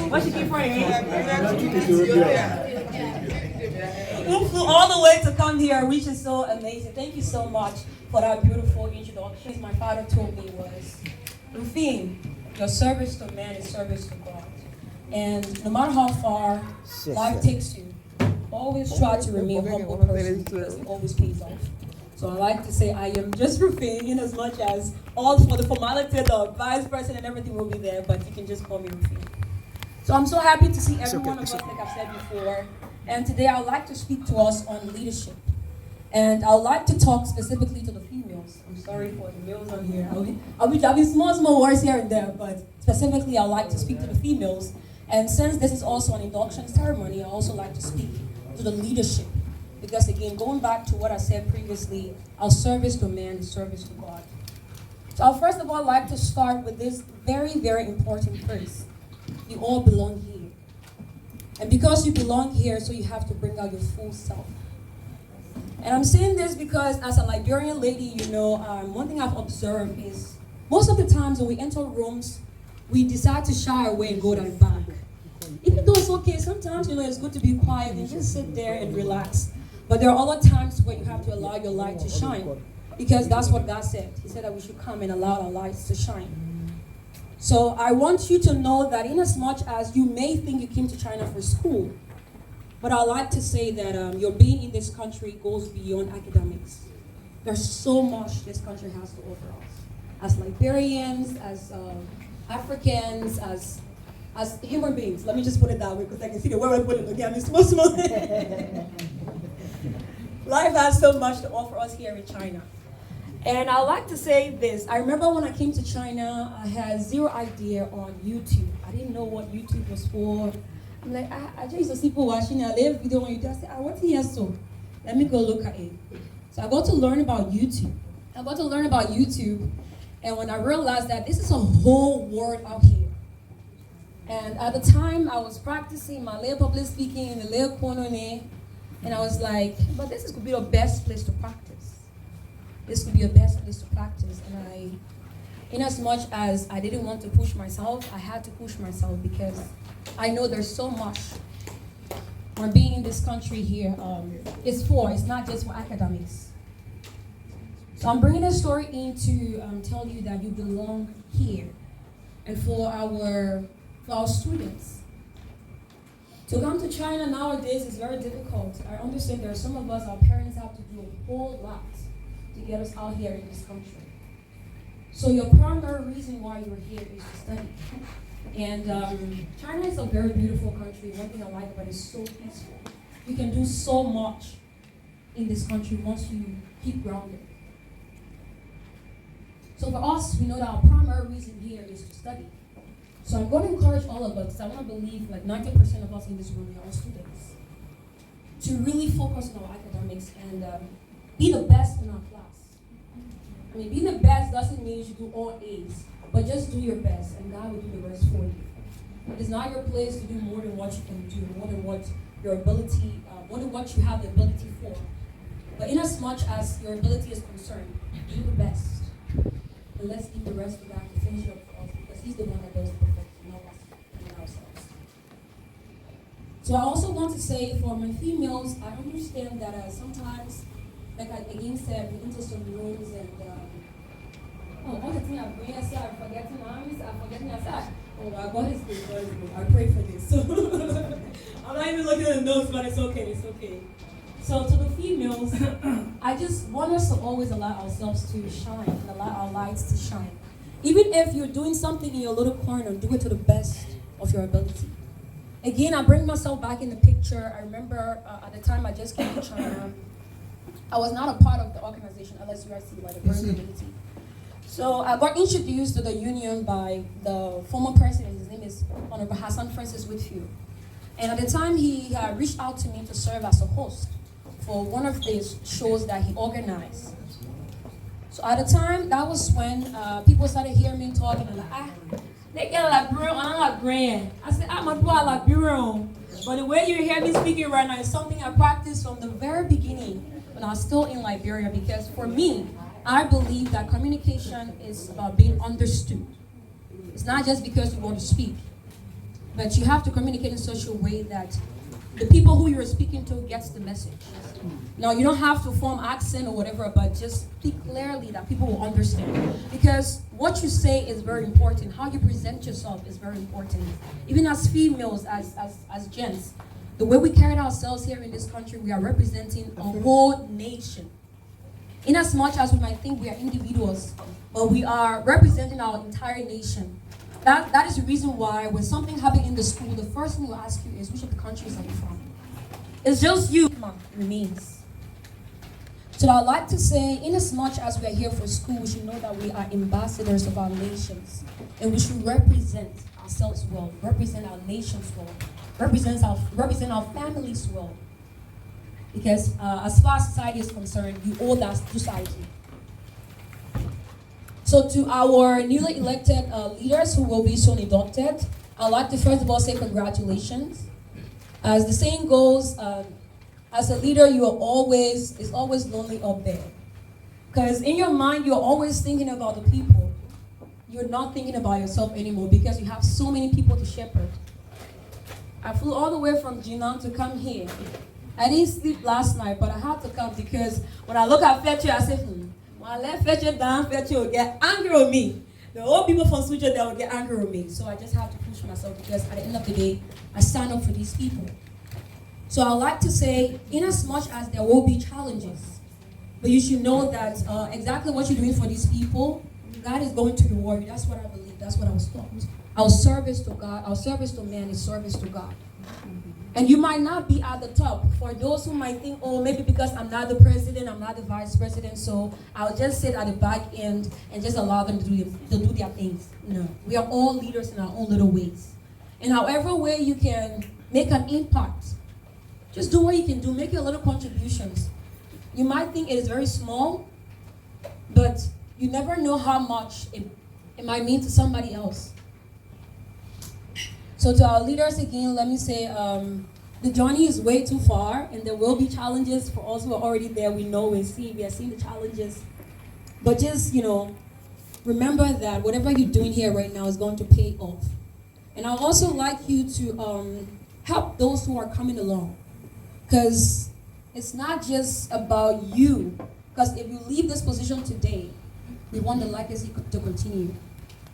What she keep praying? Who flew all the way to come here, which is so amazing. Thank you so much for that beautiful introduction. My father told me was, Ruphine, your service to man is service to God. And no matter how far life takes you, always try to remain a humble person because it always pays off. So I like to say I am just Ruphine, in as much as all for the formality, the vice president and everything will be there, but you can just call me Ruphine. So I'm so happy to see every one of us, like I've said before. And today I would like to speak to us on leadership. And I would like to talk specifically to the females. I'm sorry for the males on here. I'll be small words here and there, but specifically I would like to speak to the females. And since this is also an induction ceremony, I also like to speak to the leadership. Because again, going back to what I said previously, our service to man is service to God. So I'll first of all like to start with this very, very important phrase. You all belong here. And because you belong here, so you have to bring out your full self. And I'm saying this because as a Liberian lady, one thing I've observed is most of the times when we enter rooms, we decide to shy away and go to the back. Even though it's okay, sometimes, it's good to be quiet and just sit there and relax. But there are other times where you have to allow your light to shine. Because that's what God said. He said that we should come and allow our lights to shine. So I want you to know that in as much as you may think you came to China for school, but I like to say that your being in this country goes beyond academics. There's so much this country has to offer us. As Liberians, as Africans, as human beings. Let me just put it that way because I can see the way I put it again. It's small. Life has so much to offer us here in China. And I like to say this. I remember when I came to China, I had zero idea on YouTube. I didn't know what YouTube was for. I'm like, I just used to see people watching a live video on YouTube. I said, what here so? Let me go look at it. So I got to learn about YouTube. And when I realized that this is a whole world out here. And at the time, I was practicing my little public speaking in the little corner there. And I was like, but this could be the best place to practice. This could be the best place to practice. And in as much as I didn't want to push myself, I had to push myself because I know there's so much when being in this country here it's not just for academics. So I'm bringing this story in to tell you that you belong here. And for our students. To come to China nowadays is very difficult. I understand there are some of us, our parents have to do a whole lot to get us out here in this country. So your primary reason why you're here is to study. And China is a very beautiful country. One thing I like about it is so peaceful. You can do so much in this country once you keep grounded. So for us, we know that our primary reason here is to study. So I'm going to encourage all of us, because I want to believe like 90% of us in this room are all students, to really focus on our academics and be the best in our class. I mean, being the best doesn't mean you should do all A's, but just do your best, and God will do the rest for you. It is not your place to do more than what you can do, more than what your ability, more than what you have the ability for. But in as much as your ability is concerned, do the best. And let's leave the rest of God to finish it up for us, because He's the one that does the perfect, not us and ourselves. So I also want to say for my females, I understand that sometimes, like I again said, we enter some rooms and all the thing I bring, I say I'm forgetting names, I'm forgetting I said, oh my God is good, God is good. I pray for this. So I'm not even looking at the notes, but it's okay, it's okay. So to the females, I just want us to always allow ourselves to shine and allow our lights to shine. Even if you're doing something in your little corner, do it to the best of your ability. Again, I bring myself back in the picture. I remember at the time I just came to China, I was not a part of the organization LSUIC, by the Burn community. So I got introduced to the union by the former president. His name is Honorable Hassan Francis Whitfield. And at the time, he reached out to me to serve as a host for one of the shows that he organized. So at the time, that was when people started hearing me talking and like, they get like Liberian, I'm like grand. I said, I'm a Liberian. But the way you hear me speaking right now is something I practiced from the very beginning when I was still in Liberia, because for me, I believe that communication is about being understood. It's not just because you want to speak. but you have to communicate in such a way that the people who you're speaking to gets the message. Now, you don't have to form accent or whatever, but just speak clearly that people will understand. Because what you say is very important. How you present yourself is very important. Even as females, as gents, the way we carry ourselves here in this country, we are representing a whole nation. In as much as we might think we are individuals, but we are representing our entire nation. That is the reason why when something happens in the school, the first thing we'll ask you is, which of the countries are you from? It's just you. Remains. So I'd like to say, in as much as we are here for school, we should know that we are ambassadors of our nations. And we should represent ourselves well, represent our nations well, represent our families well. Because as far as society is concerned, you owe that to society. So to our newly elected leaders who will be soon inducted, I'd like to first of all say congratulations. As the saying goes, as a leader, it's always lonely up there. Because in your mind, you're always thinking about the people. You're not thinking about yourself anymore because you have so many people to shepherd. I flew all the way from Jinan to come here. I didn't sleep last night, but I had to come because when I look at Fetcher, I said, when I let Fetcher down, Fetcher will get angry with me. The old people from Suzhou, they will get angry with me. So I just have to push myself because at the end of the day, I stand up for these people. So I'd like to say, in as much as there will be challenges, but you should know that exactly what you're doing for these people, God is going to reward you. That's what I believe. That's what I was taught. Our service to God, our service to man is service to God. And you might not be at the top. For those who might think, oh, maybe because I'm not the president, I'm not the vice president, so I'll just sit at the back end and just allow them to do their things. No, we are all leaders in our own little ways. And however way you can make an impact, just do what you can do, make your little contributions. You might think it is very small, but you never know how much it might mean to somebody else. So to our leaders again, let me say, the journey is way too far, and there will be challenges for us who are already there. We know, we are seeing the challenges. But just, remember that whatever you're doing here right now is going to pay off. And I'd also like you to help those who are coming along. Because it's not just about you. Because if you leave this position today, we want the legacy to continue.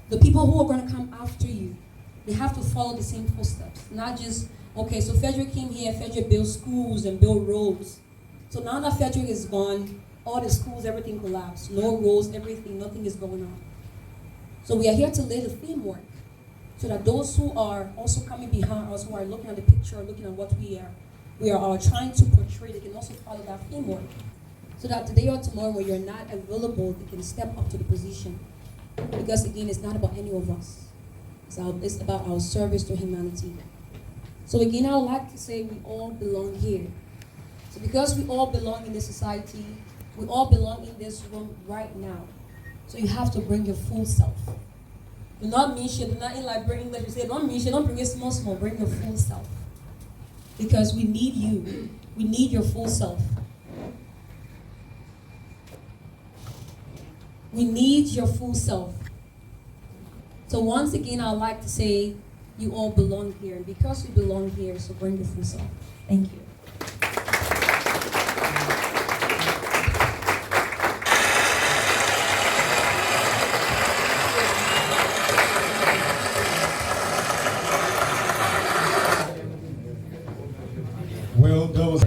The people who are going to come after you, they have to follow the same footsteps. Not just, okay, so Frederick came here, Frederick built schools and built roads. So now that Frederick is gone, all the schools, everything collapsed. No roads, everything, nothing is going on. So we are here to lay the framework so that those who are also coming behind us, who are looking at the picture, looking at what we are trying to portray, they can also follow that framework. So that today or tomorrow when you're not available, they can step up to the position. Because again, it's not about any of us. It's about our service to humanity. So again, I would like to say we all belong here. So because we all belong in this society, we all belong in this room right now. So you have to bring your full self. Do not mean shit, do not in Liberian English, we say don't mean shit, don't bring it small, bring your full self. Because we need you. We need your full self. We need your full self. So once again, I'd like to say you all belong here. And because you belong here, so bring your full self. Thank you. Well,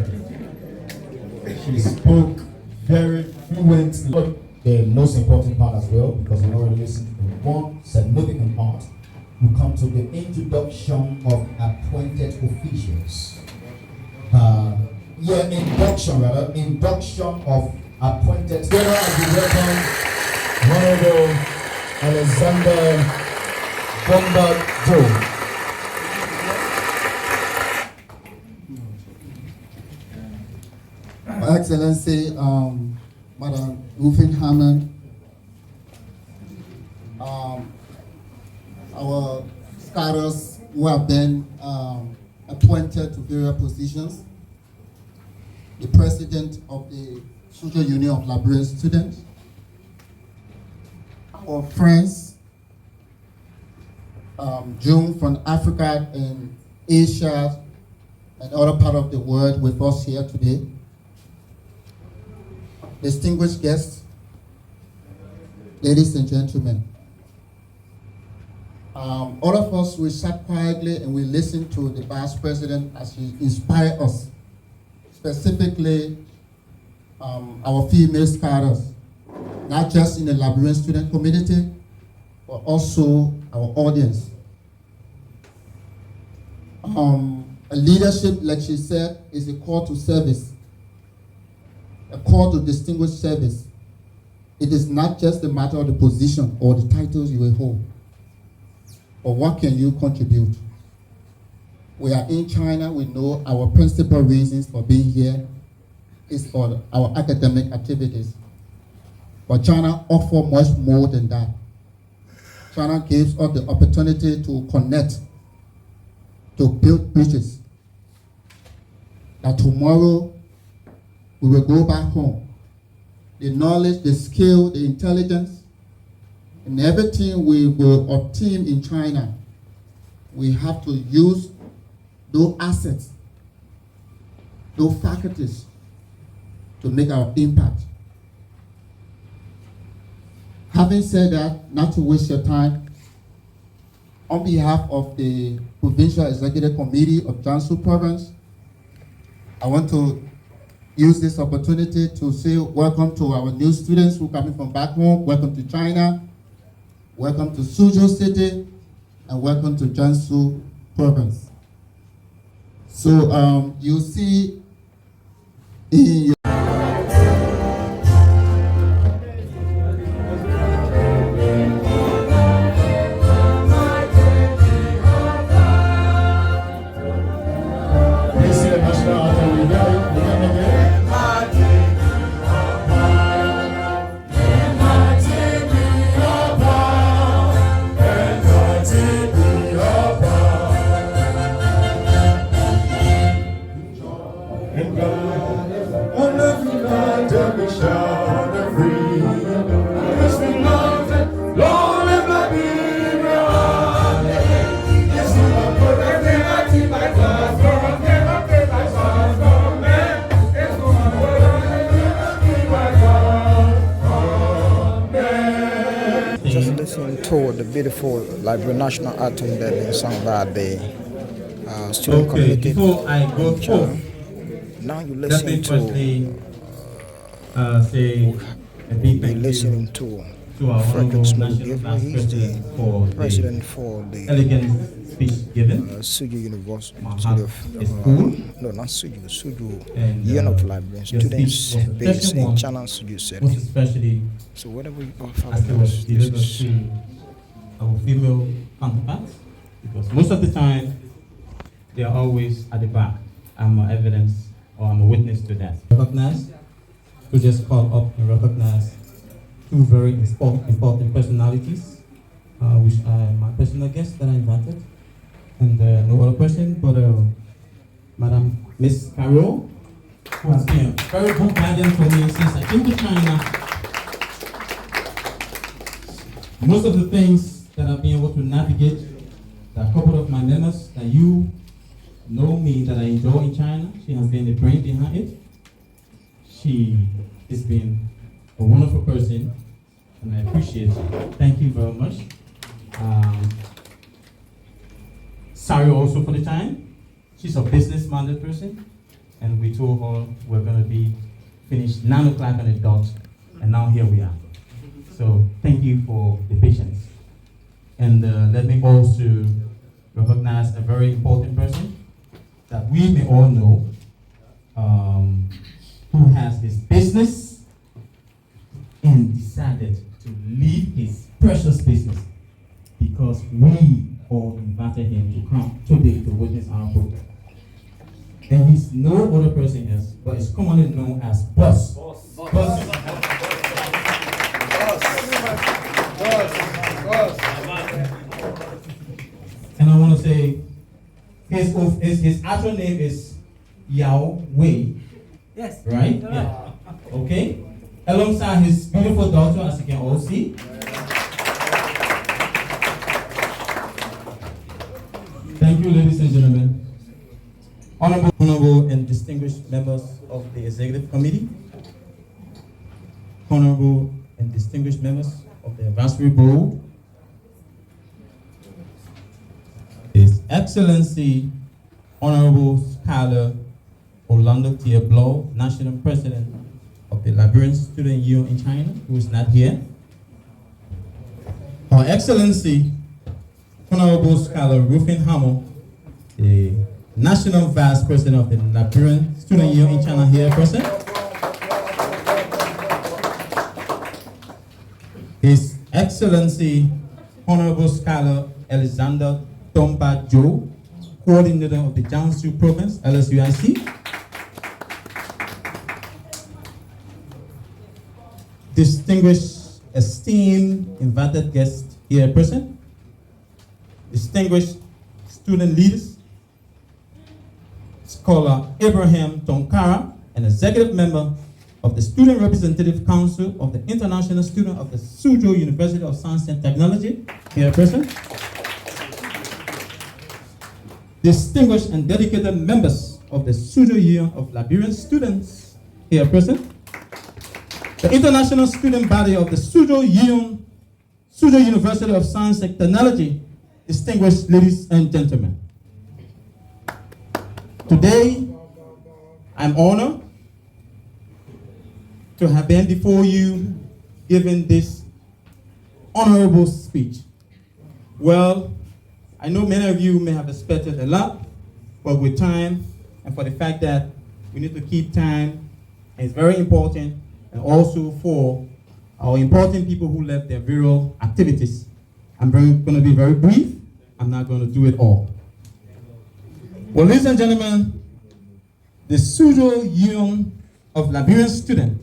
she spoke very fluently. The most important part as well, because we already listened to one significant part, we come to the introduction of appointed officials. Induction of appointed. Together as we welcome Honorable Alexander Bomba Joe. Excellency, Madam Ruphine Harmon, our scholars who have been appointed to various positions, the President of the Students Union of Liberian Students, our friends, June from Africa and Asia and other part of the world with us here today. Distinguished guests, ladies and gentlemen. All of us, we sat quietly and we listened to the Vice President as he inspired us, specifically our female scholars, not just in the Liberian student community, but also our audience. A leadership, like she said, is a call to service, a call to distinguished service. It is not just a matter of the position or the titles you will hold, but what can you contribute? We are in China. We know our principal reasons for being here is for our academic activities. But China offers much more than that. China gives us the opportunity to connect, to build bridges. That tomorrow we will go back home. The knowledge, the skill, the intelligence, and everything we will obtain in China, we have to use those assets, those faculties to make our impact. Having said that, not to waste your time, on behalf of the Provincial Executive Committee of Jiangsu Province, I want to use this opportunity to say welcome to our new students who are coming from back home. Welcome to China. Welcome to Suzhou City, and welcome to Jiangsu Province. So you see in your to the beautiful Liberian National Anthem that being sung by the student community. Before I go forth, now you let me listen firstly say a big thank you to our honorable national vice president for the elegant speech given. Suzhou University school. No, not Suzhou And, Union of Liberian Students based in China, Suzhou Most City. especially So whatever you offer, as it was delivered this is to our female counterparts, because most of the time they are always at the back. I'm a evidence or I'm a witness to that. Recognize, to just call up and recognize two very important personalities, which are my personal guests that I invited, and no other person but Madam Miss Carol, who has been a very good guardian for me since I came to China. Most of the things that I've been able to navigate, there are a couple of my members that you know me that I enjoy in China. She has been the brain behind it. She has been a wonderful person, and I appreciate it. Thank you very much. Sorry also for the time. She's a business-minded person, and we told her we're going to be finished 9 o'clock on the dot, and now here we are. So thank you for the patience. And let me also recognize a very important person that we may all know, who has his business and decided to leave his precious business because we all invited him to come today to witness our program. And he's no other person else, but is commonly known as Boss. And I want to say his actual name is Yao Wei. Yes. Right? Yeah. Okay. Alongside his beautiful daughter, as you can all see. Thank you, ladies and gentlemen. Honorable and distinguished members of the Executive Committee, honorable and distinguished members of the Advisory Board, His Excellency Honorable Scholar Orlando T. Blow, National President of the Liberian Students Union in China, who is not here. Her Excellency Honorable Scholar Ruphine Harmon, the National Vice President of the Liberian Students Union in China, here present. His Excellency Honorable Scholar Alexander Tomba Joe, Coordinator of the Jiangsu Province, LSUIC. Distinguished, esteemed, invited guests here present. Distinguished student leaders, Scholar Abraham Tonkara, an executive member of the Student Representative Council of the International Student of the Suzhou University of Science and Technology, here present. Distinguished and dedicated members of the Suzhou Union of Liberian Students, here present. The international student body of the Suzhou Union, Suzhou University of Science and Technology, distinguished ladies and gentlemen. Today, I'm honored to have been before you giving this honorable speech. Well, I know many of you may have expected a lot, but with time and for the fact that we need to keep time, and it's very important, and also for our important people who left their various activities, I'm going to be very brief. I'm not going to do it all. Well, ladies and gentlemen, the Suzhou Union of Liberian Students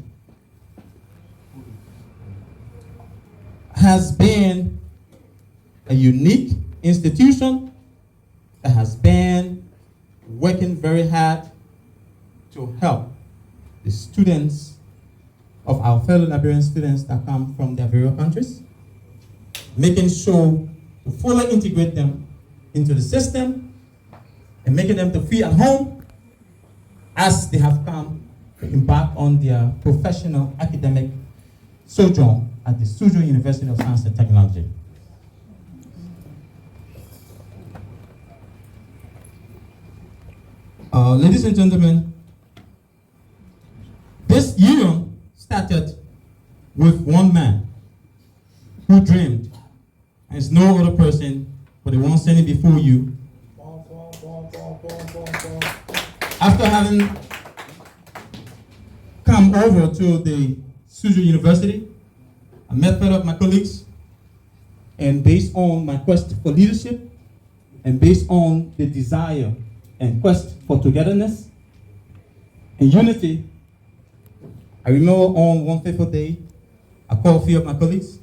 has been a unique institution that has been working very hard to help the students of our fellow Liberian students that come from their various countries, making sure to fully integrate them into the system and making them to feel at home as they have come to embark on their professional academic sojourn at the Suzhou University of Science and Technology. Ladies and gentlemen, this union started with one man who dreamed, and it's no other person but the one standing before you. After having come over to the Suzhou University, I met fellow of my colleagues, and based on my quest for leadership, and based on the desire and quest for togetherness and unity, I remember on one fateful day, I called a few of my colleagues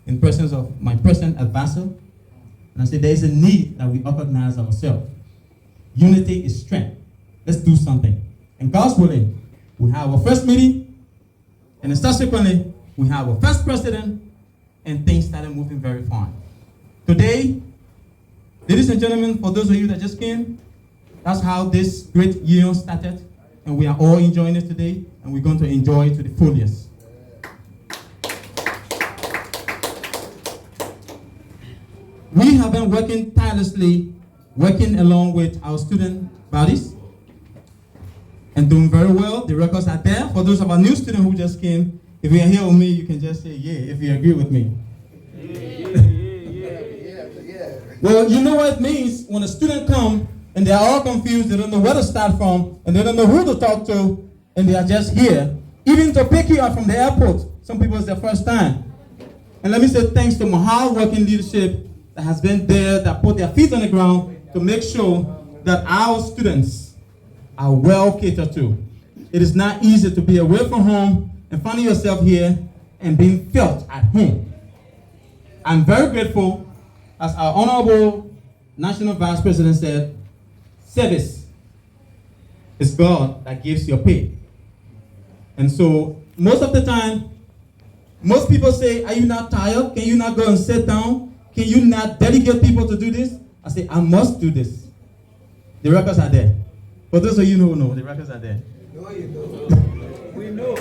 in presence of my present advisor, and I said, there is a need that we organize ourselves. Unity is strength. Let's do something. And God's willing, we have our first meeting, and then subsequently, we have our first president, and things started moving very fine. Today, ladies and gentlemen, for those of you that just came, that's how this great union started, and we are all enjoying it today, and we're going to enjoy it to the fullest. We have been working tirelessly, working along with our student bodies, and doing very well. The records are there. For those of our new students who just came, if you are here with me, you can just say, yeah, if you agree with me. Well, you know what it means when a student comes and they are all confused, they don't know where to start from, and they don't know who to talk to, and they are just here. Even to pick you up from the airport, some people it's their first time. And let me say thanks to my hard-working leadership that has been there, that put their feet on the ground to make sure that our students are well catered to. It is not easy to be away from home and finding yourself here and being felt at home. I'm very grateful, as our Honorable National Vice President said, service is God that gives your pay. And so most of the time, most people say, are you not tired? Can you not go and sit down? Can you not delegate people to do this? I say, I must do this. The records are there. For those of you who know, the records are there. We know.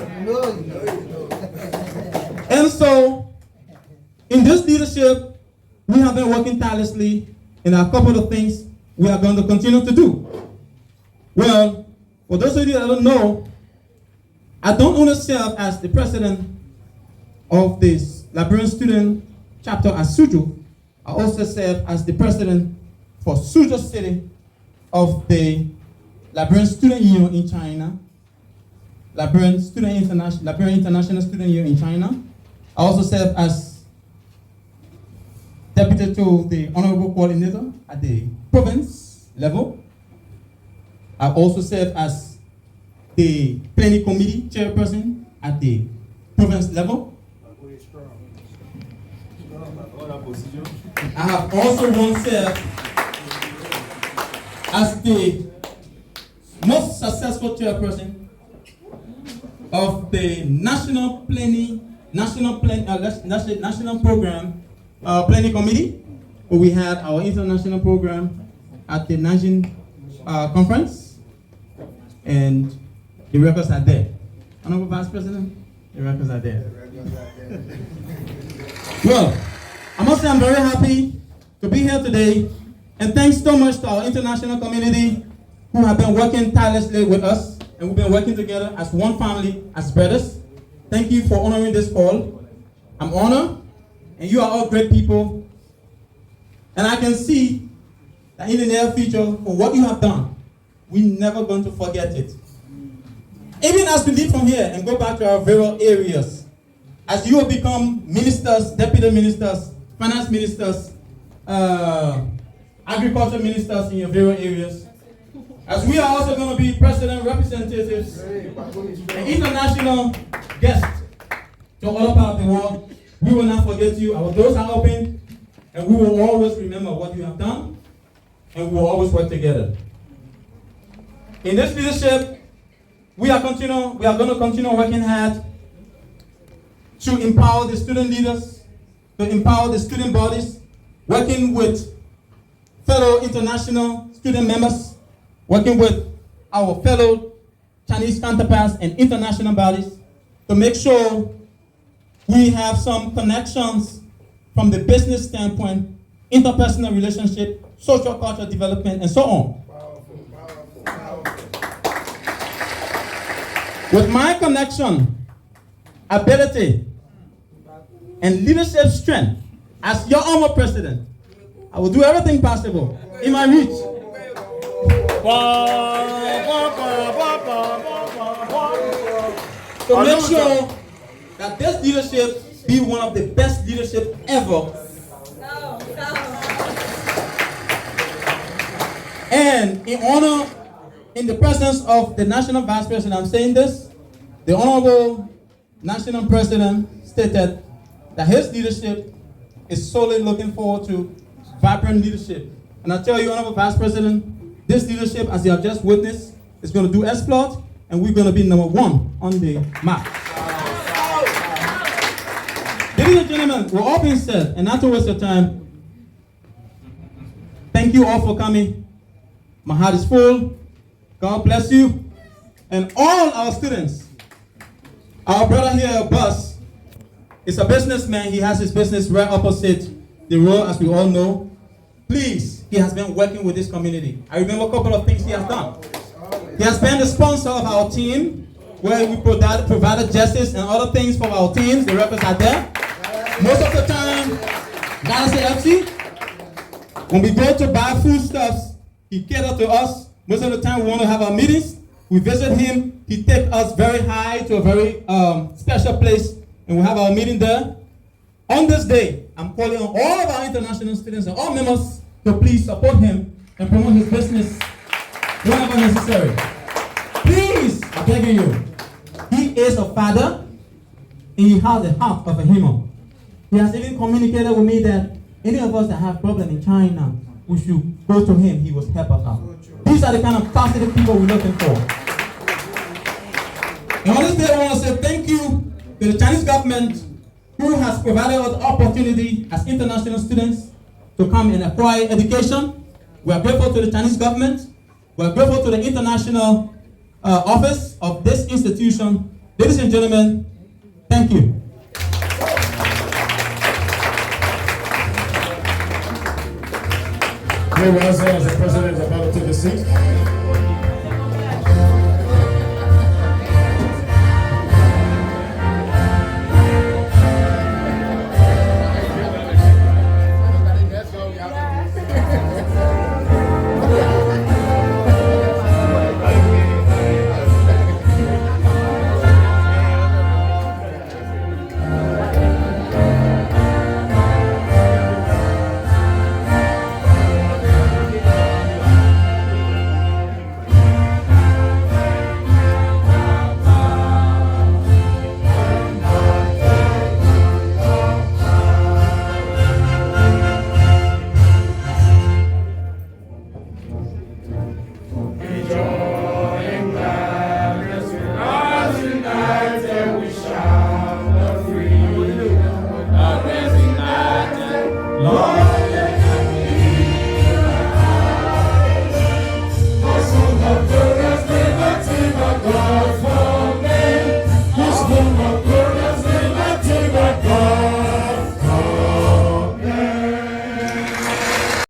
And so, in this leadership, we have been working tirelessly, and a couple of things we are going to continue to do. Well, for those of you that don't know, I don't only serve as the president of this Liberian Student Chapter at Suzhou. I also serve as the president for Suzhou City of the Liberian Student Union in China, Liberian International Student Union in China. I also serve as deputy to the honorable coordinator at the province level. I also serve as the planning committee chairperson at the province level. I have also once served as the most successful chairperson of the national program planning committee, where we had our international program at the Nanjing conference, and the records are there. Honorable Vice President, the records are there. Well, I must say I'm very happy to be here today, and thanks so much to our international community who have been working tirelessly with us, and we've been working together as one family, as brothers. Thank you for honoring this call. I'm honored, and you are all great people, and I can see that in the near future, for what you have done, we're never going to forget it. Even as we leave from here and go back to our various areas, as you will become ministers, deputy ministers, finance ministers, agriculture ministers in your various areas, as we are also going to be president representatives and international guests to all parts of the world, we will not forget you. Our doors are open, and we will always remember what you have done, and we will always work together. In this leadership, we are going to continue working hard to empower the student leaders, to empower the student bodies, working with fellow international student members, working with our fellow Chinese counterparts and international bodies to make sure we have some connections from the business standpoint, interpersonal relationship, social cultural development, and so on. With my connection, ability, and leadership strength, as your honorable president, I will do everything possible in my reach to make sure that this leadership be one of the best leadership ever. And in honor, in the presence of the National Vice President, I'm saying this, the Honorable National President stated that his leadership is solely looking forward to vibrant leadership. And I tell you, Honorable Vice President, this leadership, as you have just witnessed, is going to do exploit, and we're going to be #1 on the map. Ladies and gentlemen, we're all being said, and not to waste your time, thank you all for coming. My heart is full. God bless you. And all our students. Our brother here, Bus, is a businessman. He has his business right opposite the road, as we all know. Please, he has been working with this community. I remember a couple of things he has done. He has been the sponsor of our team, where we provided justice and other things for our teams. The records are there. Most of the time, Galaxy FC, when we go to buy foodstuffs, he caters to us. Most of the time, we want to have our meetings. We visit him. He takes us very high to a very special place, and we have our meeting there. On this day, I'm calling on all of our international students and all members to please support him and promote his business whenever necessary. Please, I'm begging you. He is a father, and he has the heart of a human. He has even communicated with me that any of us that have problems in China, we should go to him. He will help us out. These are the kind of positive people we're looking for. And on this day, I want to say thank you to the Chinese government, who has provided us the opportunity as international students to come and acquire education. We are grateful to the Chinese government. We're grateful to the international office of this institution. Ladies and gentlemen, thank you. We will also, as the president